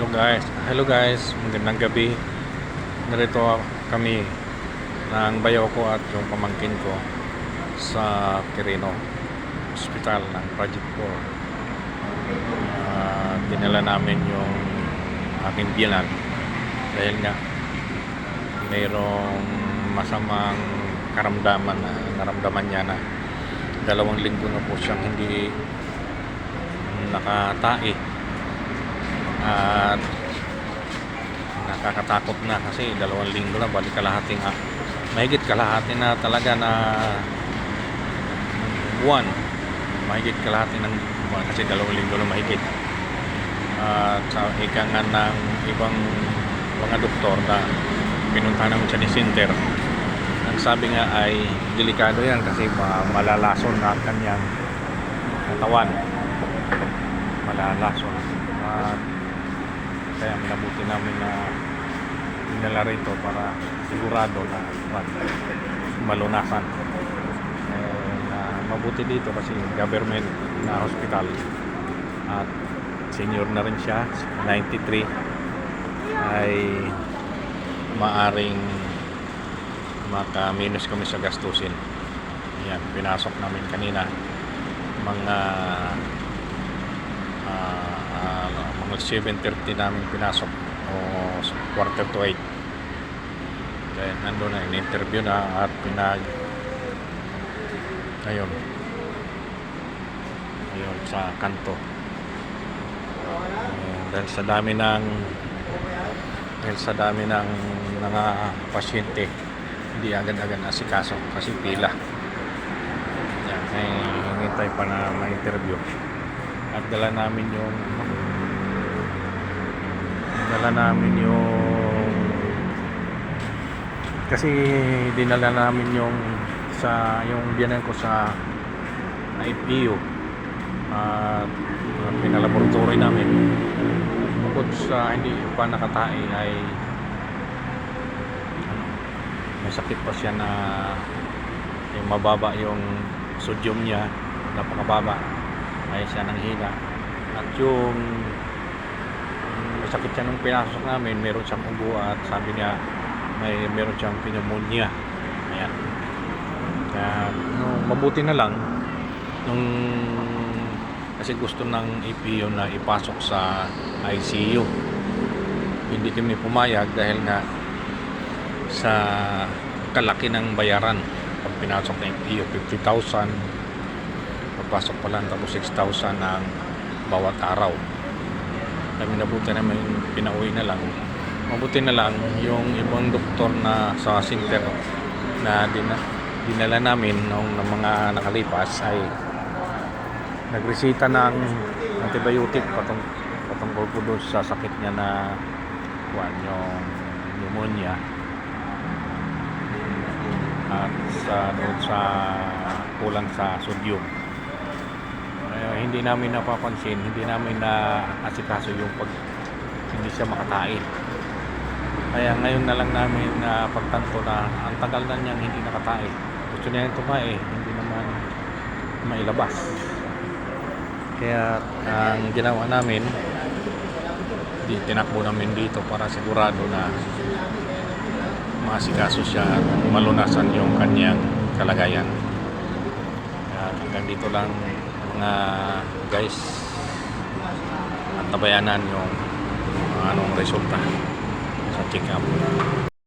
Hello guys, magandang gabi. Narito kami ng bayaw ko at yung pamangkin ko sa Quirino Hospital ng Project 4. Dinala namin yung aking biyanan dahil nga mayroong masamang karamdaman na naramdaman niya na 2 linggo na po siyang hindi nakatae. At nakakatakot na kasi 2 linggo na, balik kalahati nga, mahigit kalahati na talaga na buwan, mahigit kalahati ng buwan kasi 2 linggo na mahigit. At sa ika nga ng ibang mga doktor na pinunta namin sa center, ang sabi nga ay delikado yan kasi malalason na kanyang katawan, malalason. At kaya minabuti namin na dinala rito para sigurado na malunasan. Mabuti dito kasi government na hospital at senior na rin siya, 93, ay maaring maka-minus kami sa gastusin. Yan, pinasok namin kanina mga 7:30 namin pinasok o 7:45. Kaya nandun na, in-interview na at ayun sa kanto. Dahil sa dami ng mga pasyente, hindi agad-agad asikaso kasi pila. Yan, ay hintay pa na ma-interview. At dala namin yung kasi dinala namin yung biyanan ko sa IPU at pinalaboratory namin. Bukod sa hindi pa nakatae ay may sakit pa siya na yung mababa yung sodium niya, napakababa, ay siya nanghina. At yung may sakit siya nung pinasok namin, meron siyang ubo at sabi niya meron siyang pneumonia. Ayan. Kaya mabuti na lang kasi gusto ng EPO na ipasok sa ICU. Hindi kami pumayag dahil nga sa kalaki ng bayaran. Pag pinasok ng EPO, 50,000 pagpasok pa lang, tapos 6,000 ang bawat araw. Kami nabuti naman, pinauwi na lang. Mabuti na lang yung ibang doktor na sa center na dinala namin noong mga nakalipas ay nagresita ng antibiotic patungkol po doon sa sakit niya na yung pneumonia at doon sa kulang sa sodium. Hindi namin napapansin, hindi namin na asikaso yung hindi siya makatae. Kaya ngayon na lang namin na pagtanto na ang tagal na niyang hindi nakatae. Gusto niya yung tumae, hindi naman mailabas. Kaya ang ginawa namin, tinakbo namin dito para sigurado na maasikaso siya at malunasan yung kanyang kalagayan. Kaya hanggang dito lang mga guys, at tabayanan yung anong resulta sa check-up.